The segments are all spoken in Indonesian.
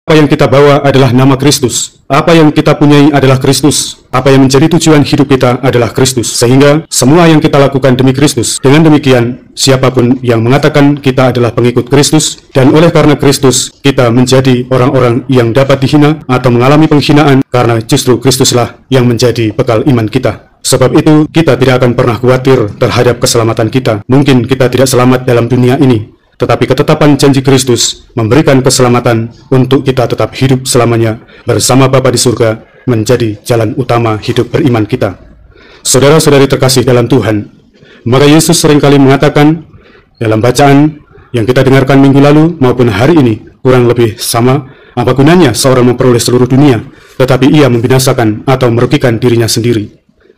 Apa yang kita bawa adalah nama Kristus. Apa yang kita punyai adalah Kristus. Apa yang menjadi tujuan hidup kita adalah Kristus. Sehingga semua yang kita lakukan demi Kristus. Dengan demikian, siapapun yang mengatakan kita adalah pengikut Kristus, dan oleh karena Kristus, kita menjadi orang-orang yang dapat dihina atau mengalami penghinaan, karena justru Kristuslah yang menjadi bekal iman kita. Sebab itu, kita tidak akan pernah khawatir terhadap keselamatan kita. Mungkin kita tidak selamat dalam dunia ini, tetapi ketetapan janji Kristus memberikan keselamatan untuk kita tetap hidup selamanya bersama Bapa di surga, menjadi jalan utama hidup beriman kita. Saudara-saudari terkasih dalam Tuhan, maka Yesus seringkali mengatakan dalam bacaan yang kita dengarkan minggu lalu maupun hari ini, kurang lebih sama, apa gunanya seorang memperoleh seluruh dunia, tetapi ia membinasakan atau merugikan dirinya sendiri.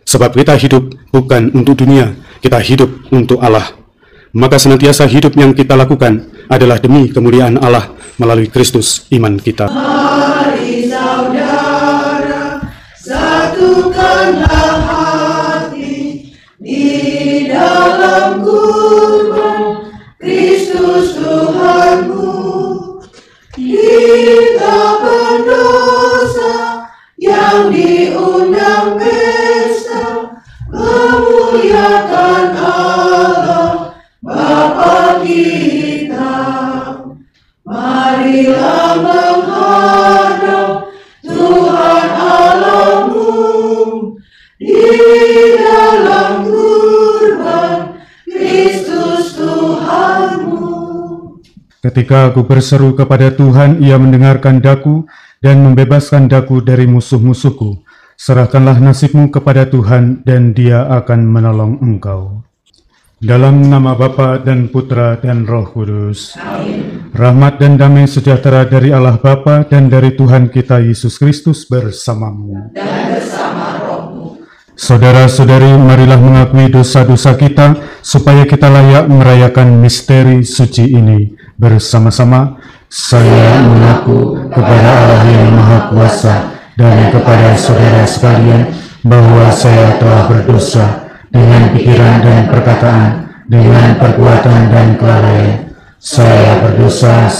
Sebab kita hidup bukan untuk dunia, kita hidup untuk Allah. Maka senantiasa hidup yang kita lakukan adalah demi kemuliaan Allah melalui Kristus iman kita. Mari saudara, satukanlah hati di dalam kurban Kristus Tuhanmu. Kita pendosa yang diundang pesta memuliakan Allah Bapa kita. Marilah menghadap Tuhan Allahmu di dalam kurban Kristus Tuhanmu. Ketika aku berseru kepada Tuhan, Ia mendengarkan daku dan membebaskan daku dari musuh-musuhku. Serahkanlah nasibmu kepada Tuhan, dan Dia akan menolong engkau. Dalam nama Bapa dan Putra dan Roh Kudus. Amin. Rahmat dan damai sejahtera dari Allah Bapa dan dari Tuhan kita Yesus Kristus bersamamu. Dan bersama rohmu. Saudara-saudari, marilah mengakui dosa-dosa kita supaya kita layak merayakan misteri suci ini. Bersama-sama, saya mengaku kepada Allah yang Maha Kuasa dan kepada saudara sekalian bahwa saya telah berdosa dengan pikiran dan perkataan, dengan perbuatan dan kelalaian. Saya berdosa,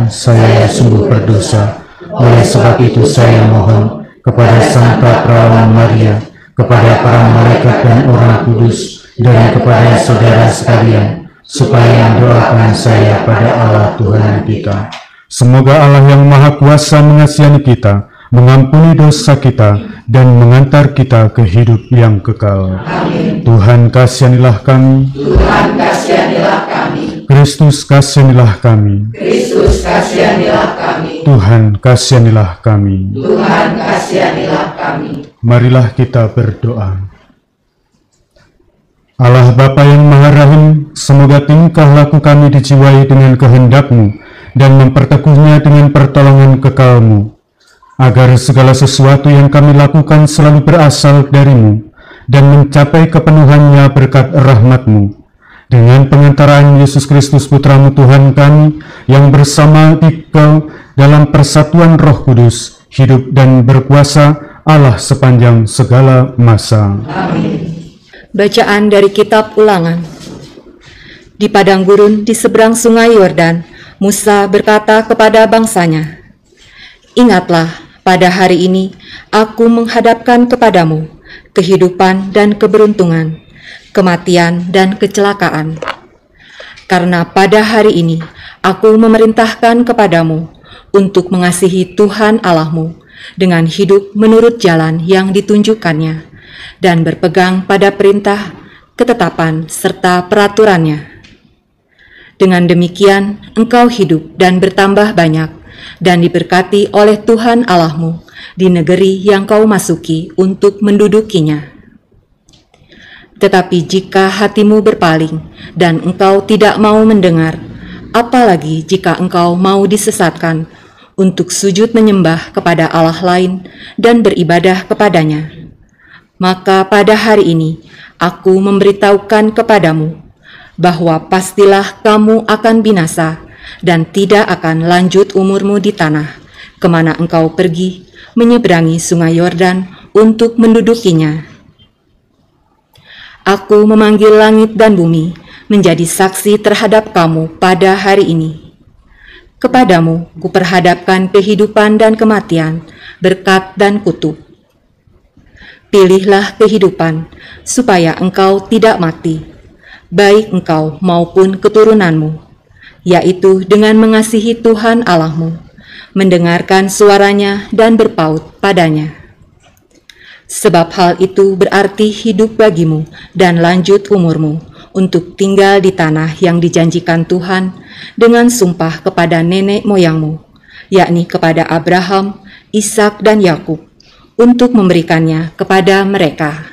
saya sungguh berdosa. Oleh sebab itu saya mohon kepada Santa Perawan Maria, kepada para malaikat dan orang kudus, dan kepada saudara sekalian, supaya mendoakan saya pada Allah Tuhan kita. Semoga Allah yang Maha Kuasa mengasihi kita, mengampuni dosa kita, dan mengantar kita ke hidup yang kekal. Amin. Tuhan kasihanilah kami. Tuhan kasihanilah kami. Kristus kasihanilah kami. Kristus kasihanilah kami. Tuhan kasihanilah kami. Tuhan kasihanilah kami. Marilah kita berdoa. Allah Bapa yang Maha Rahim, semoga tingkah laku kami dijiwai dengan kehendak-Mu dan memperteguhnya dengan pertolongan kekal-Mu, agar segala sesuatu yang kami lakukan selalu berasal dari-Mu dan mencapai kepenuhannya berkat rahmat-Mu. Dengan pengantaraan Yesus Kristus Putra-Mu Tuhan kami, yang bersama Dikau dalam persatuan Roh Kudus, hidup dan berkuasa Allah sepanjang segala masa. Amin. Bacaan dari Kitab Ulangan. Di padang gurun di seberang sungai Yordan, Musa berkata kepada bangsanya, "Ingatlah, pada hari ini aku menghadapkan kepadamu kehidupan dan keberuntungan, kematian dan kecelakaan. Karena pada hari ini aku memerintahkan kepadamu untuk mengasihi Tuhan Allahmu dengan hidup menurut jalan yang ditunjukkannya, dan berpegang pada perintah, ketetapan, serta peraturannya. Dengan demikian, engkau hidup dan bertambah banyak, dan diberkati oleh Tuhan Allahmu di negeri yang kau masuki untuk mendudukinya. Tetapi jika hatimu berpaling, dan engkau tidak mau mendengar, apalagi jika engkau mau disesatkan untuk sujud menyembah kepada Allah lain dan beribadah kepadanya, maka pada hari ini aku memberitahukan kepadamu bahwa pastilah kamu akan binasa dan tidak akan lanjut umurmu di tanah kemana engkau pergi menyeberangi sungai Yordan untuk mendudukinya. Aku memanggil langit dan bumi menjadi saksi terhadap kamu pada hari ini. Kepadamu kuperhadapkan kehidupan dan kematian, berkat dan kutuk. Pilihlah kehidupan, supaya engkau tidak mati, baik engkau maupun keturunanmu, yaitu dengan mengasihi Tuhan Allahmu, mendengarkan suaranya dan berpaut padanya. Sebab hal itu berarti hidup bagimu dan lanjut umurmu untuk tinggal di tanah yang dijanjikan Tuhan dengan sumpah kepada nenek moyangmu, yakni kepada Abraham, Ishak dan Yakub, untuk memberikannya kepada mereka.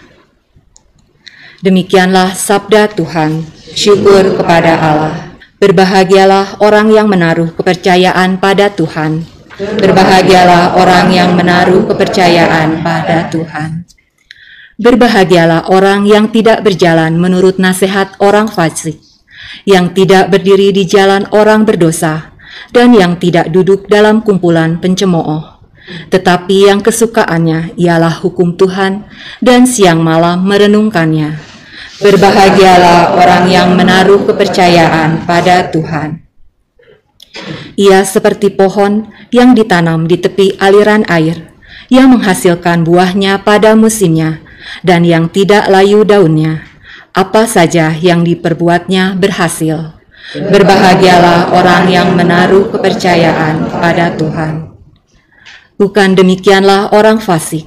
Demikianlah sabda Tuhan. Syukur kepada Allah. Berbahagialah orang yang menaruh kepercayaan pada Tuhan. Berbahagialah orang yang menaruh kepercayaan pada Tuhan. Berbahagialah orang yang tidak berjalan menurut nasihat orang fasik, yang tidak berdiri di jalan orang berdosa, dan yang tidak duduk dalam kumpulan pencemooh. Tetapi yang kesukaannya ialah hukum Tuhan, dan siang malam merenungkannya. Berbahagialah orang yang menaruh kepercayaan pada Tuhan. Ia seperti pohon yang ditanam di tepi aliran air, yang menghasilkan buahnya pada musimnya, dan yang tidak layu daunnya. Apa saja yang diperbuatnya berhasil. Berbahagialah orang yang menaruh kepercayaan pada Tuhan. Bukan demikianlah orang fasik.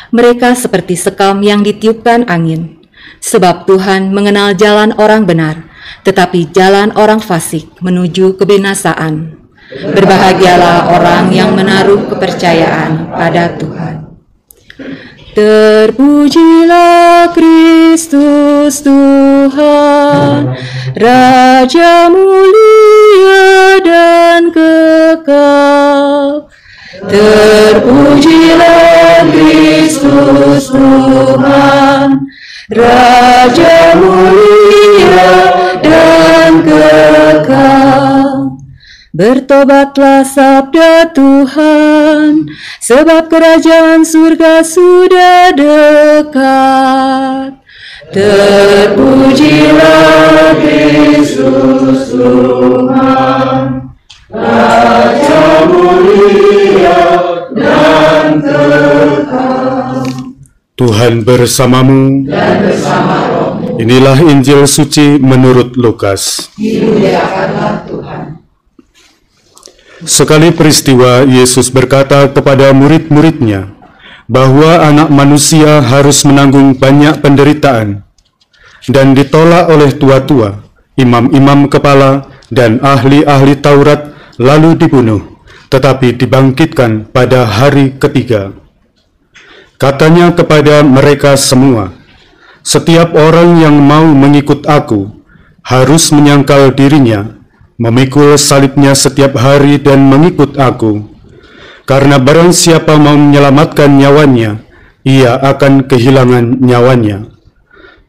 Mereka seperti sekam yang ditiupkan angin. Sebab Tuhan mengenal jalan orang benar, tetapi jalan orang fasik menuju kebinasaan. Berbahagialah orang yang menaruh kepercayaan pada Tuhan. Terpujilah Kristus Tuhan, Raja mulia dan kekal. Terpujilah Kristus Tuhan, Raja mulia dan kekal. Bertobatlah sabda Tuhan, sebab kerajaan surga sudah dekat. Terpujilah Kristus Tuhan, Raja mulia dan kekal. Tuhan bersamamu Dan bersama rohmu. Inilah Injil suci menurut Lukas. Dimuliakanlah Tuhan. Sekali peristiwa Yesus berkata kepada murid-muridnya bahwa anak manusia harus menanggung banyak penderitaan dan ditolak oleh tua-tua, imam-imam kepala dan ahli-ahli Taurat, lalu dibunuh, tetapi dibangkitkan pada hari ketiga. Katanya kepada mereka semua, "Setiap orang yang mau mengikut aku harus menyangkal dirinya, memikul salibnya setiap hari dan mengikut aku. Karena barang siapa mau menyelamatkan nyawanya, ia akan kehilangan nyawanya.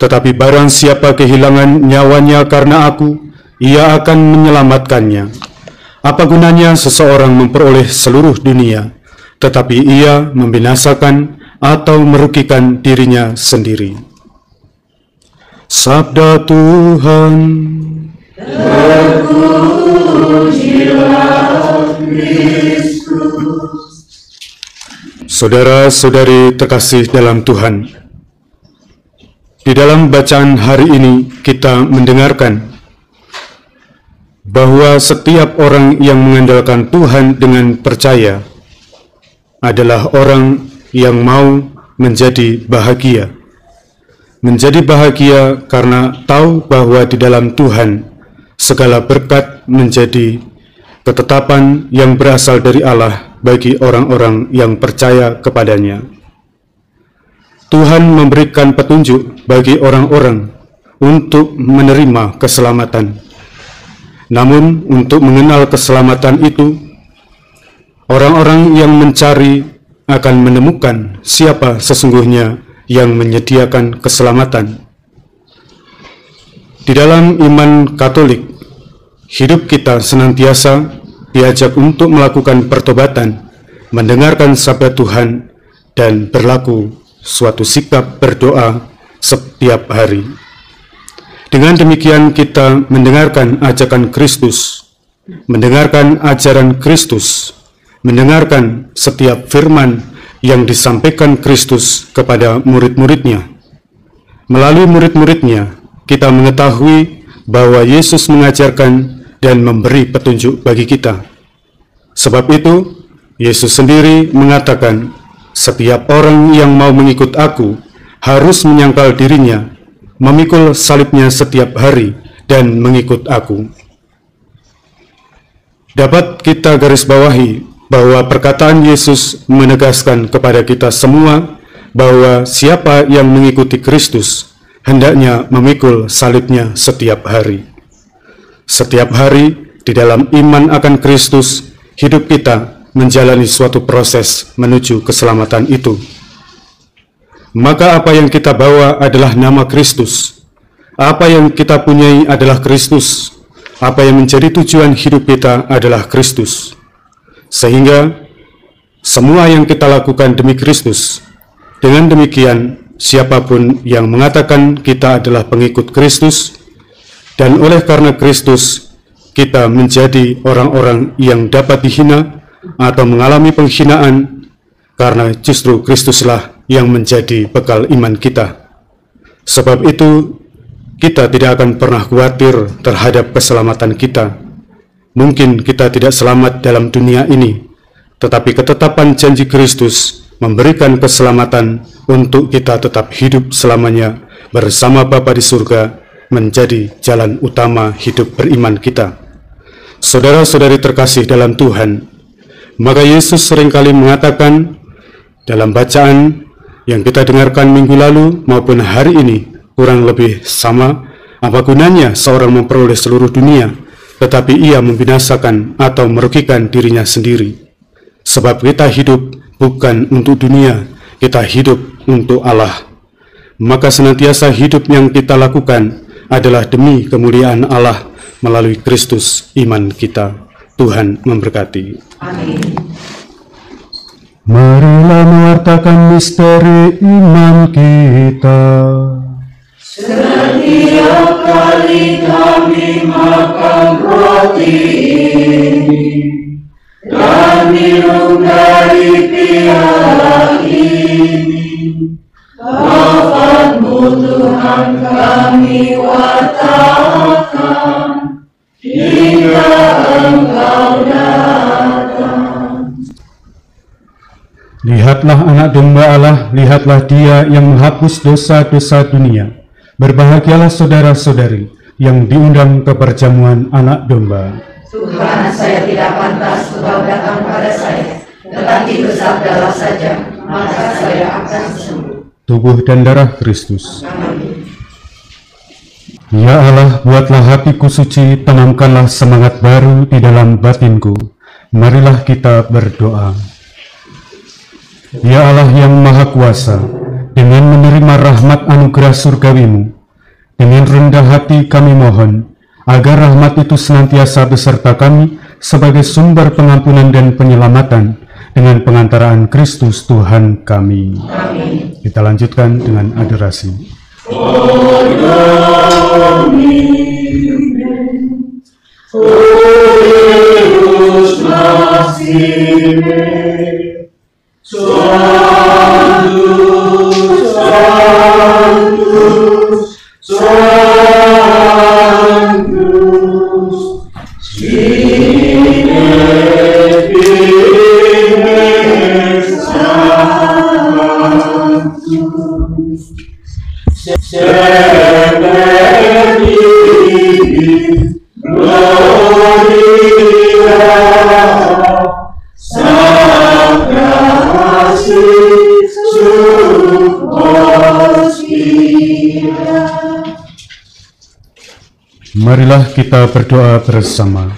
Tetapi barang siapa kehilangan nyawanya karena aku, ia akan menyelamatkannya. Apa gunanya seseorang memperoleh seluruh dunia, tetapi ia membinasakan atau merugikan dirinya sendiri?" Sabda Tuhan. Saudara-saudari terkasih dalam Tuhan, di dalam bacaan hari ini kita mendengarkan bahwa setiap orang yang mengandalkan Tuhan dengan percaya adalah orang yang mau menjadi bahagia. Menjadi bahagia karena tahu bahwa di dalam Tuhan segala berkat menjadi ketetapan yang berasal dari Allah bagi orang-orang yang percaya kepadanya. Tuhan memberikan petunjuk bagi orang-orang untuk menerima keselamatan. Namun untuk mengenal keselamatan itu, orang-orang yang mencari akan menemukan siapa sesungguhnya yang menyediakan keselamatan. Di dalam iman Katolik, hidup kita senantiasa diajak untuk melakukan pertobatan, mendengarkan sabda Tuhan, dan berlaku suatu sikap berdoa setiap hari. Dengan demikian kita mendengarkan ajakan Kristus mendengarkan ajaran Kristus, mendengarkan setiap firman yang disampaikan Kristus kepada murid-muridnya. Melalui murid-muridnya, kita mengetahui bahwa Yesus mengajarkan dan memberi petunjuk bagi kita. Sebab itu, Yesus sendiri mengatakan, setiap orang yang mau mengikut aku harus menyangkal dirinya, memikul salibnya setiap hari, dan mengikut aku. Dapat kita garis bawahi bahwa perkataan Yesus menegaskan kepada kita semua bahwa siapa yang mengikuti Kristus hendaknya memikul salibnya setiap hari. Setiap hari di dalam iman akan Kristus, hidup kita menjalani suatu proses menuju keselamatan itu. Maka apa yang kita bawa adalah nama Kristus. Apa yang kita punyai adalah Kristus. Apa yang menjadi tujuan hidup kita adalah Kristus. Sehingga semua yang kita lakukan demi Kristus. Dengan demikian, siapapun yang mengatakan kita adalah pengikut Kristus, dan oleh karena Kristus, kita menjadi orang-orang yang dapat dihina atau mengalami penghinaan, karena justru Kristuslah yang menjadi bekal iman kita. Sebab itu, kita tidak akan pernah khawatir terhadap keselamatan kita. Mungkin kita tidak selamat dalam dunia ini, tetapi ketetapan janji Kristus memberikan keselamatan untuk kita tetap hidup selamanya bersama Bapa di surga, menjadi jalan utama hidup beriman kita. Saudara-saudari terkasih dalam Tuhan, maka Yesus seringkali mengatakan dalam bacaan yang kita dengarkan minggu lalu maupun hari ini, kurang lebih sama, apa gunanya seorang memperoleh seluruh dunia, tetapi ia membinasakan atau merugikan dirinya sendiri. Sebab kita hidup bukan untuk dunia, kita hidup untuk Allah. Maka senantiasa hidup yang kita lakukan adalah demi kemuliaan Allah melalui Kristus iman kita. Tuhan memberkati. Amin. Marilah mewartakan misteri iman kita. Setiap kali kami makan roti ini dan minum dari piala ini, wafat-Mu Tuhan kami wartakan hingga Engkau datang. Lihatlah anak domba Allah, lihatlah Dia yang menghapus dosa-dosa dunia. Berbahagialah saudara-saudari yang diundang ke perjamuan anak domba. Tuhan, saya tidak pantas Engkau datang pada saya, tetapi bersabdalah saja, maka saya akan sembuh. Tubuh dan darah Kristus. Amin. Ya Allah, buatlah hatiku suci, tanamkanlah semangat baru di dalam batinku. Marilah kita berdoa. Ya Allah yang Maha Kuasa, dengan menerima rahmat anugerah surgawi-Mu, dengan rendah hati kami mohon, agar rahmat itu senantiasa beserta kami sebagai sumber pengampunan dan penyelamatan dengan pengantaraan Kristus Tuhan kami. Amin. Kita lanjutkan dengan adorasi. Marilah kita berdoa bersama.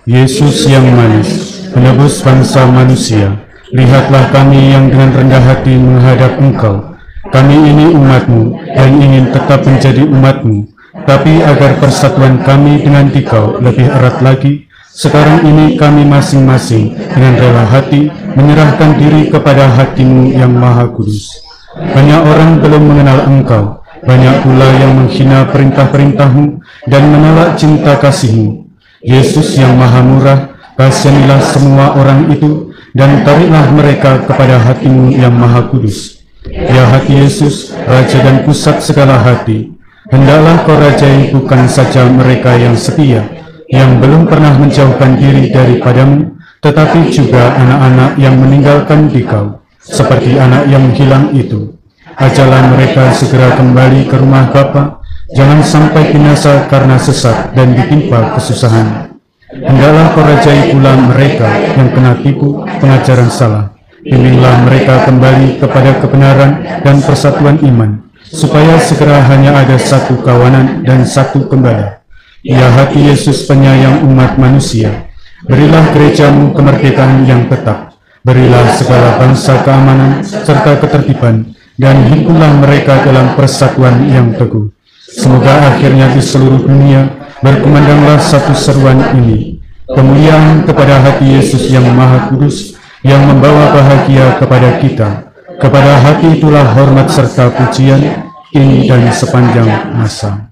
Yesus yang manis, penebus bangsa manusia, lihatlah kami yang dengan rendah hati menghadap Engkau. Kami ini umat-Mu dan ingin tetap menjadi umat-Mu, tapi agar persatuan kami dengan Dikau lebih erat lagi, sekarang ini kami masing-masing dengan rela hati menyerahkan diri kepada hati-Mu yang Maha Kudus. Banyak orang belum mengenal Engkau, banyak pula yang menghina perintah-perintah-Mu dan menolak cinta kasih-Mu. Yesus yang maha murah, kasihanilah semua orang itu, dan tariklah mereka kepada hati-Mu yang maha kudus. Ya hati Yesus, Raja dan pusat segala hati, hendaklah Kau rajai bukan saja mereka yang setia, yang belum pernah menjauhkan diri daripada-Mu, tetapi juga anak-anak yang meninggalkan Dikau, seperti anak yang hilang itu. Ajalah mereka segera kembali ke rumah Bapa, jangan sampai binasa karena sesat dan ditimpa kesusahan. Hendaklah Kau rajai pula mereka yang kena tipu pengajaran salah. Bimbinglah mereka kembali kepada kebenaran dan persatuan iman, supaya segera hanya ada satu kawanan dan satu gembala. Ya hati Yesus penyayang umat manusia, berilah gereja-Mu kemerdekaan yang tetap, berilah segala bangsa keamanan serta ketertiban, dan himpunlah mereka dalam persatuan yang teguh. Semoga akhirnya di seluruh dunia berkumandanglah satu seruan ini, kemuliaan kepada hati Yesus yang maha kudus, yang membawa bahagia kepada kita. Kepada hati itulah hormat serta pujian, kini dan sepanjang masa.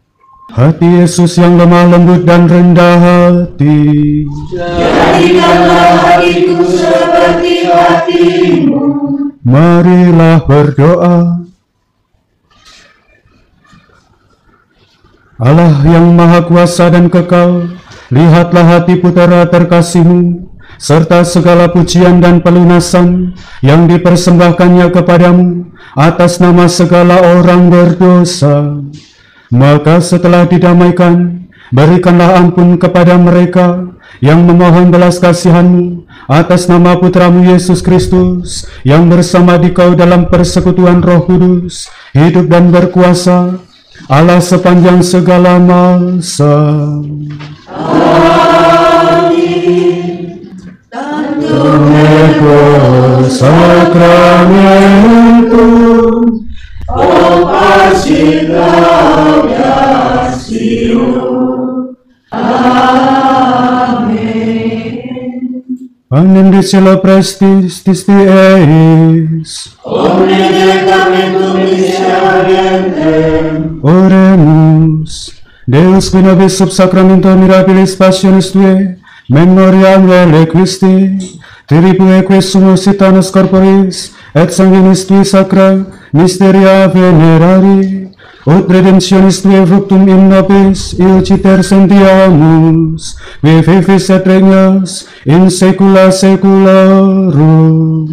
Hati Yesus yang lemah lembut dan rendah hati, jadikanlah hatiku seperti hati-Mu. Marilah berdoa. Allah yang maha kuasa dan kekal, lihatlah hati putera terkasih-Mu, serta segala pujian dan pelunasan yang dipersembahkannya kepadamu atas nama segala orang berdosa. Maka setelah didamaikan, berikanlah ampun kepada mereka yang memohon belas kasihan-Mu atas nama Putramu Yesus Kristus, yang bersama Dikau dalam persekutuan Roh Kudus, hidup dan berkuasa, Allah sepanjang segala masa. Domingo sacramentum, O Pacificación. Amen. Panem dicelo prestis tisti eis, Omne directamentum miserabientem. Oremus. Deus qui nobis sub sacramento mirabilis passionis Tuae, memoriam reliquisti, tribue sumus titanus corporis, et sanguinis Tui sacra, mysteria venerari, ut redemptionis Tuae fructum in nobis, iuciter sentiamus, vivis et regnas, in saecula saeculorum.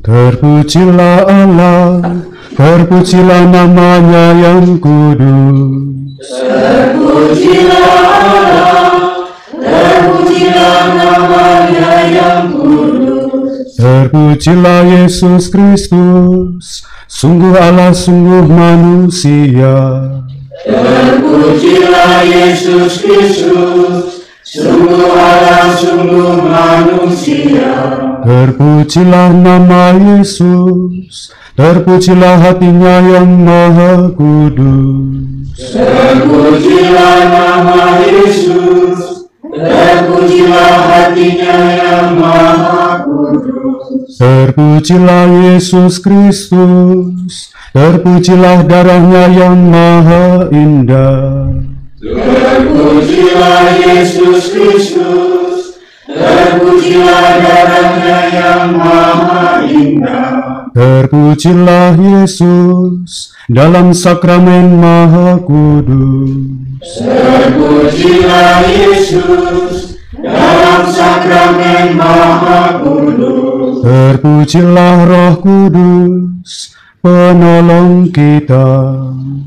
Terpujilah Allah, terpujilah namanya yang kudus. Terpujilah Allah, terpujilah namanya yang kudus. Terpujilah Yesus Kristus, sungguh Allah, sungguh manusia. Terpujilah Yesus Kristus, sungguh Allah, sungguh manusia. Terpujilah nama Yesus, terpujilah hatinya yang maha kudus. Terpujilah nama Yesus, terpujilah hatinya yang maha kudus. Terpujilah Yesus Kristus, terpujilah darahnya yang maha indah. Terpujilah Yesus Kristus, terpujilah darahnya yang maha indah. Terpujilah Yesus dalam sakramen maha kudus. Terpujilah Yesus dalam sakramen maha kudus. Terpujilah Roh Kudus, penolong kita.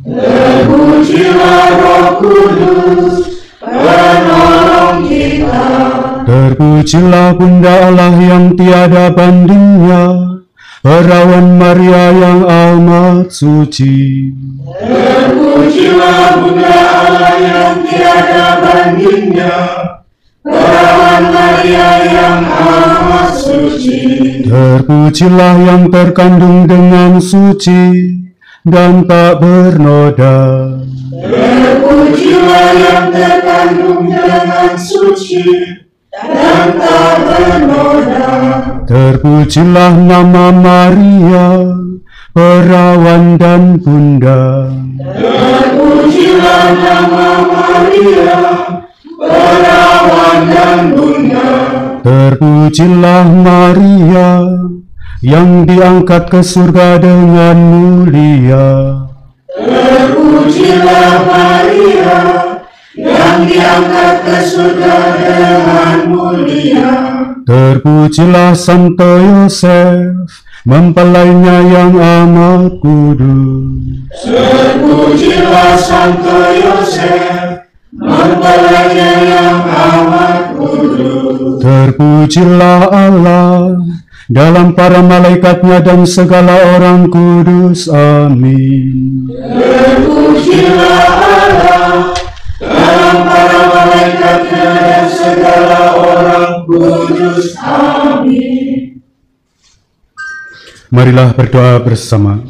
Terpujilah Roh Kudus, penolong kita. Terpujilah Bunda Allah yang tiada bandingnya, Perawan Maria yang amat suci. Terpujilah Bunda Allah yang tiada bandingnya, Perawan Maria yang amat suci. Terpujilah yang terkandung dengan suci dan tak bernoda. Terpujilah yang terkandung dengan suci dan tak bernoda. Terpujilah nama Maria, Perawan dan Bunda. Terpujilah nama Maria, Perawan dan Bunda. Terpujilah Maria yang diangkat ke surga dengan mulia. Terpujilah Maria yang diangkat ke surga dengan mulia. Terpujilah Santo Yosef, mempelainya yang amat kudus. Terpujilah Santo Yosef, mempelainya yang amat kudus. Terpujilah Allah dalam para malaikatnya dan segala orang kudus. Amin. Terpujilah Allah dalam para malaikatnya dan segala orang kudus. Amin. Marilah berdoa bersama.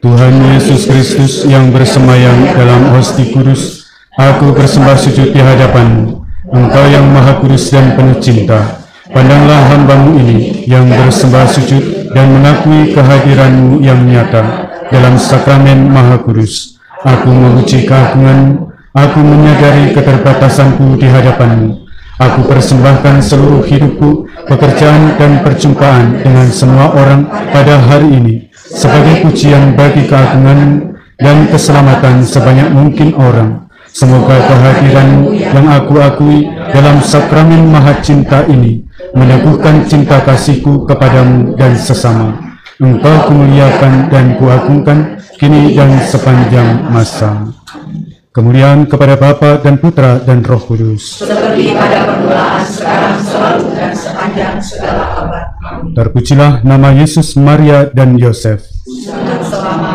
Tuhan Yesus Kristus yang bersemayam dalam hosti kudus, aku bersembah sujud di hadapan Engkau yang maha kudus dan penuh cinta. Pandanglah hamba-Mu ini yang bersembah sujud dan mengakui kehadiran-Mu yang nyata dalam sakramen maha kudus. Aku memuji keagungan-Mu, aku menyadari keterbatasanku di hadapan-Mu. Aku persembahkan seluruh hidupku, pekerjaan dan perjumpaan dengan semua orang pada hari ini sebagai pujian bagi keagungan dan keselamatan sebanyak mungkin orang. Semoga kehadiran yang aku akui dalam sakramen maha cinta ini meneguhkan cinta kasihku kepadamu dan sesama. Engkau kumuliakan dan kuagungkan kini dan sepanjang masa. Kemuliaan kepada Bapa dan Putra dan Roh Kudus. Seperti pada permulaan, sekarang, selalu, dan sepanjang segala abad. Amin. Terpujilah nama Yesus, Maria, dan Yosef. Sekarang, selama